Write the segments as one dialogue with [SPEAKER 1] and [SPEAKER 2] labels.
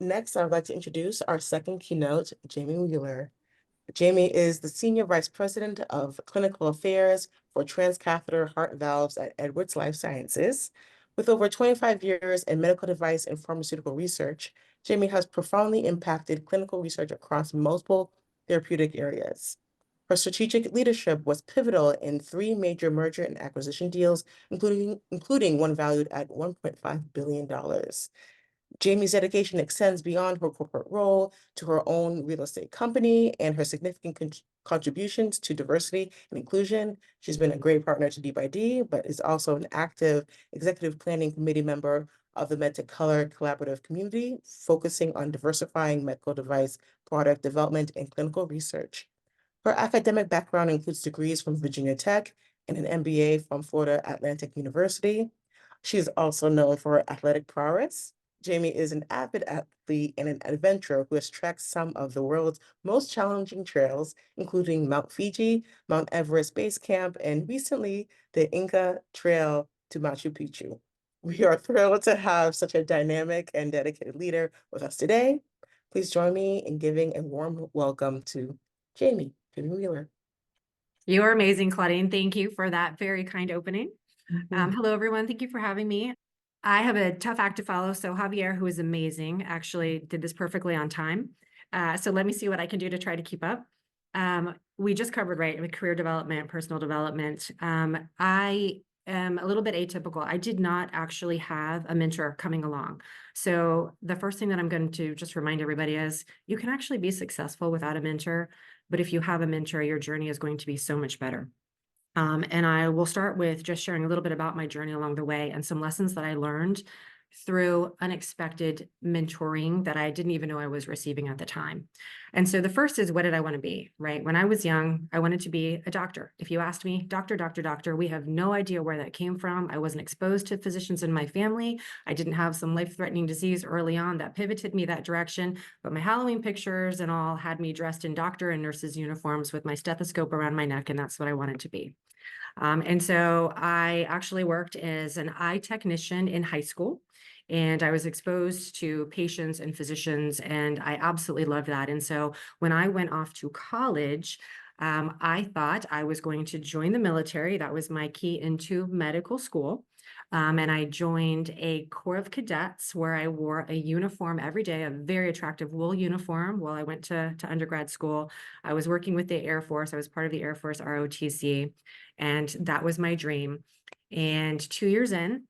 [SPEAKER 1] Next, I would like to introduce our second keynote, Jaime Wheeler. Jaime is the Senior Vice President of Clinical Affairs for Transcatheter Heart Valves at Edwards Lifesciences. With over 25 years in medical device and pharmaceutical research, Jaime has profoundly impacted clinical research across multiple therapeutic areas. Her strategic leadership was pivotal in three major merger and acquisition deals, including one valued at $1.5 billion. Jaime's dedication extends beyond her corporate role to her own real estate company and her significant contributions to diversity and inclusion. She's been a great partner to D but is also an active executive planning committee member of the MedTech Color Collaborative Community, focusing on diversifying medical device product development and clinical research. Her academic background includes degrees from Virginia Tech and an MBA from Florida Atlantic University. She is also known for her athletic prowess. Jaime is an avid athlete and an adventurer who has trekked some of the world's most challenging trails, including Mount Fuji, Mount Everest Base Camp, and recently the Inca Trail to Machu Picchu. We are thrilled to have such a dynamic and dedicated leader with us today. Please join me in giving a warm welcome to Jaime Wheeler.
[SPEAKER 2] You are amazing, Claudine. Thank you for that very kind opening. Hello, everyone. Thank you for having me. I have a tough act to follow. So Javier, who is amazing, actually did this perfectly on time. So let me see what I can do to try to keep up. We just covered, right, with career development, personal development. I am a little bit atypical. I did not actually have a mentor coming along. So the first thing that I'm going to just remind everybody is you can actually be successful without a mentor. But if you have a mentor, your journey is going to be so much better. And I will start with just sharing a little bit about my journey along the way and some lessons that I learned through unexpected mentoring that I didn't even know I was receiving at the time. And so the first is, what did I want to be, right? When I was young, I wanted to be a doctor. If you asked me, doctor, we have no idea where that came from. I wasn't exposed to physicians in my family. I didn't have some life-threatening disease early on that pivoted me that direction, but my Halloween pictures and all had me dressed in doctor and nurses uniforms with my stethoscope around my neck, and that's what I wanted to be. And so I actually worked as an eye technician in high school, and I was exposed to patients and physicians, and I absolutely loved that. And so when I went off to college, I thought I was going to join the military. That was my key into medical school. And I joined a Corps of Cadets where I wore a uniform every day, a very attractive wool uniform while I went to undergrad school. I was working with the Air Force. I was part of the Air Force ROTC, and that was my dream. And 2 years in,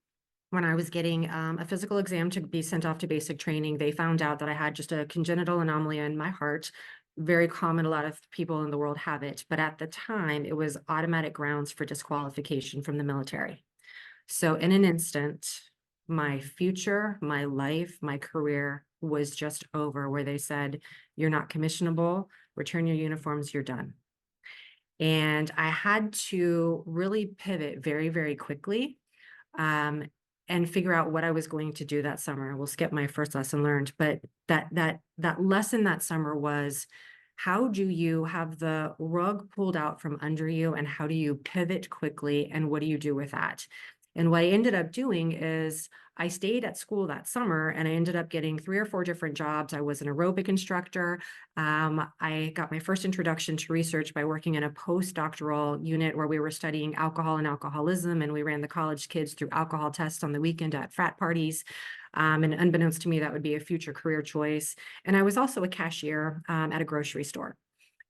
[SPEAKER 2] when I was getting a physical exam to be sent off to basic training, they found out that I had just a congenital anomaly in my heart. Very common, a lot of people in the world have it. But at the time, it was automatic grounds for disqualification from the military. So in an instant, my future, my life, my career was just over, where they said, you're not commissionable, return your uniforms, you're done. And I had to really pivot very, very quickly and figure out what I was going to do that summer. We'll skip my first lesson learned, but that lesson that summer was, how do you have the rug pulled out from under you, and how do you pivot quickly, and what do you do with that? And what I ended up doing is I stayed at school that summer, and I ended up getting 3 or 4 different jobs. I was an aerobic instructor. I got my first introduction to research by working in a postdoctoral unit where we were studying alcohol and alcoholism, and we ran the college kids through alcohol tests on the weekend at frat parties. And unbeknownst to me, that would be a future career choice. And I was also a cashier at a grocery store.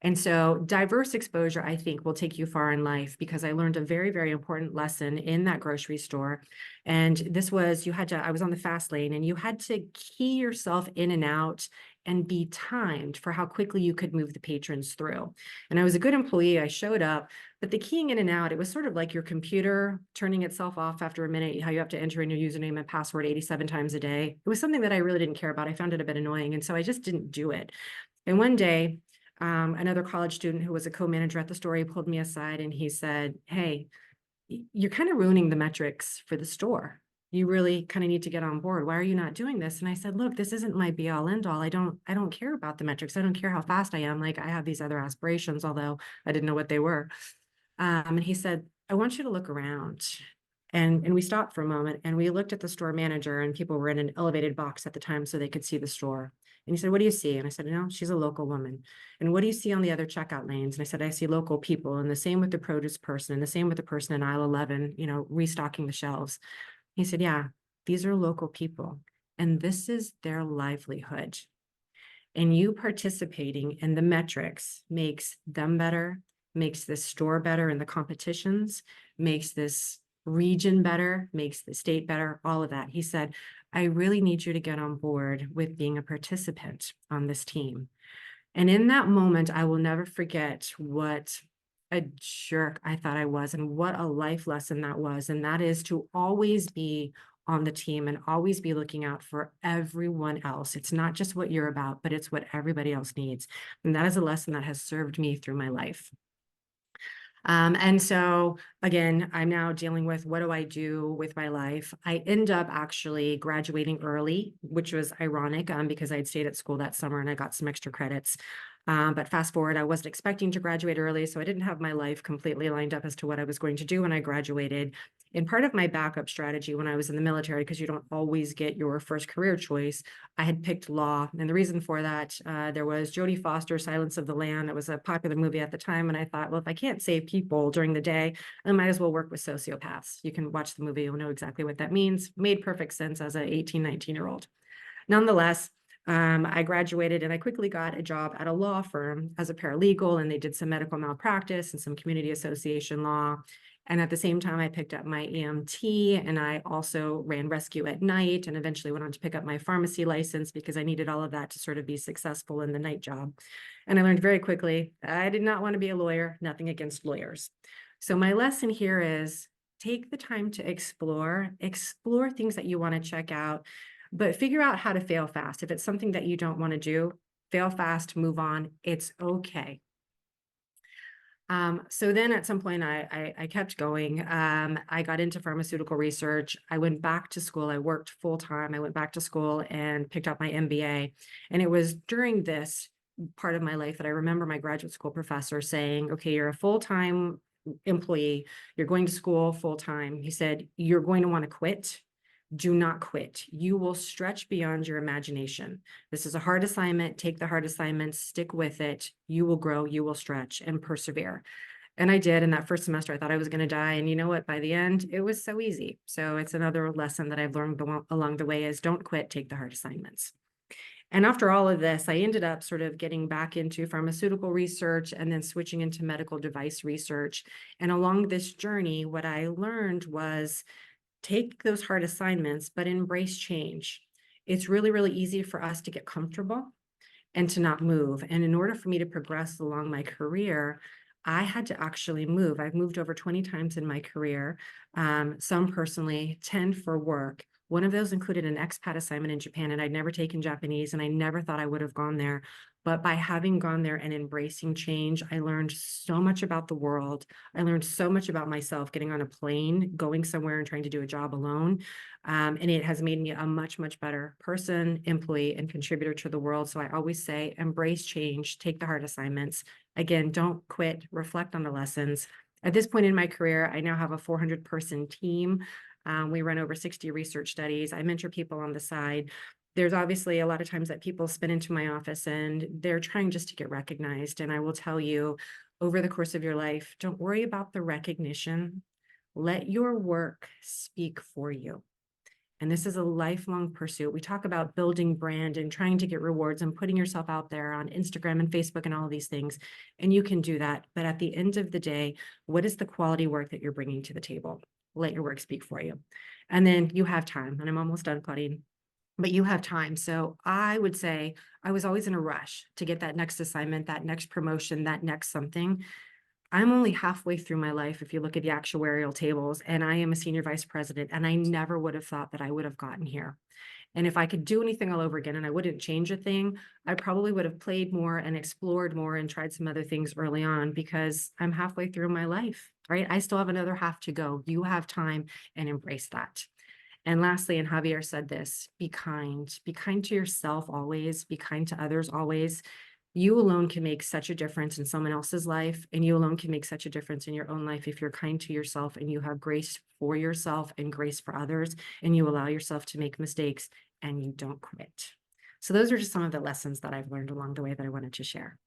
[SPEAKER 2] And so diverse exposure, I think, will take you far in life, because I learned a very, very important lesson in that grocery store. And this was, I was on the fast lane, and you had to key yourself in and out and be timed for how quickly you could move the patrons through. And I was a good employee. I showed up, but the keying in and out, it was sort of like your computer turning itself off after a minute, how you have to enter in your username and password 87 times a day. It was something that I really didn't care about. I found it a bit annoying. And so I just didn't do it. And one day, another college student who was a co-manager at the store, he pulled me aside and he said, hey, you're kind of ruining the metrics for the store. You really kind of need to get on board. Why are you not doing this? And I said, look, this isn't my be all end all. I don't care about the metrics. I don't care how fast I am. Like, I have these other aspirations, although I didn't know what they were. And he said, I want you to look around. And we stopped for a moment and we looked at the store manager, and people were in an elevated box at the time so they could see the store. And he said, "What do you see?" And I said, "No, she's a local woman." "And what do you see on the other checkout lanes?" And I said, "I see local people." And the same with the produce person, and the same with the person in aisle 11, restocking the shelves. He said, "Yeah, these are local people, and this is their livelihood. And you participating in the metrics makes them better, makes this store better in the competitions, makes this region better, makes the state better, all of that." He said, "I really need you to get on board with being a participant on this team." And in that moment, I will never forget what a jerk I thought I was and what a life lesson that was. And that is to always be on the team and always be looking out for everyone else. It's not just what you're about, but it's what everybody else needs. And that is a lesson that has served me through my life. And so again, I'm now dealing with, what do I do with my life? I end up actually graduating early, which was ironic, because I'd stayed at school that summer and I got some extra credits. But fast forward, I wasn't expecting to graduate early, so I didn't have my life completely lined up as to what I was going to do when I graduated. And part of my backup strategy when I was in the military, because you don't always get your first career choice, I had picked law. And the reason for that, there was Jodie Foster's Silence of the Lamb. It was a popular movie at the time. And I thought, well, if I can't save people during the day, I might as well work with sociopaths. You can watch the movie, you'll know exactly what that means. Made perfect sense as an 18, 19-year-old. Nonetheless, I graduated and I quickly got a job at a law firm as a paralegal, and they did some medical malpractice and some community association law. And at the same time, I picked up my EMT, and I also ran rescue at night, and eventually went on to pick up my pharmacy license because I needed all of that to sort of be successful in the night job. And I learned very quickly, I did not want to be a lawyer, nothing against lawyers. So my lesson here is, take the time to explore things that you want to check out, but figure out how to fail fast. If it's something that you don't want to do, fail fast, move on. It's okay. So then at some point I kept going. I got into pharmaceutical research. I went back to school. I worked full time. I went back to school and picked up my MBA. And it was during this part of my life that I remember my graduate school professor saying, "Okay, you're a full-time employee. You're going to school full time." He said, "You're going to want to quit. Do not quit. You will stretch beyond your imagination. This is a hard assignment. Take the hard assignments, stick with it. You will grow, you will stretch and persevere." And I did. In that first semester, I thought I was going to die. And you know what? By the end, it was so easy. So it's another lesson that I've learned along the way is, don't quit, take the hard assignments. And after all of this, I ended up sort of getting back into pharmaceutical research and then switching into medical device research. And along this journey, what I learned was, take those hard assignments, but embrace change. It's really, really easy for us to get comfortable and to not move. And in order for me to progress along my career, I had to actually move. I've moved over 20 times in my career, some personally, 10 for work. One of those included an expat assignment in Japan, and I'd never taken Japanese, and I never thought I would have gone there. But by having gone there and embracing change, I learned so much about the world. I learned so much about myself, getting on a plane, going somewhere and trying to do a job alone. And it has made me a much, much better person, employee, and contributor to the world. So I always say, embrace change, take the hard assignments. Again, don't quit, reflect on the lessons. At this point in my career, I now have a 400-person team. We run over 60 research studies. I mentor people on the side. There's obviously a lot of times that people spin into my office and they're trying just to get recognized. And I will tell you, over the course of your life, don't worry about the recognition. Let your work speak for you. And this is a lifelong pursuit. We talk about building brand and trying to get rewards and putting yourself out there on Instagram and Facebook and all of these things. And you can do that. But at the end of the day, what is the quality work that you're bringing to the table? Let your work speak for you. And then you have time. And I'm almost done, Claudine. But you have time. So I would say I was always in a rush to get that next assignment, that next promotion, that next something. I'm only halfway through my life, if you look at the actuarial tables, and I am a senior vice president, and I never would have thought that I would have gotten here. And if I could do anything all over again and I wouldn't change a thing, I probably would have played more and explored more and tried some other things early on, because I'm halfway through my life, right? I still have another half to go. You have time, and embrace that. And lastly, and Javier said this, be kind to yourself always, be kind to others always. You alone can make such a difference in someone else's life, and you alone can make such a difference in your own life if you're kind to yourself and you have grace for yourself and grace for others, and you allow yourself to make mistakes and you don't quit. So those are just some of the lessons that I've learned along the way that I wanted to share.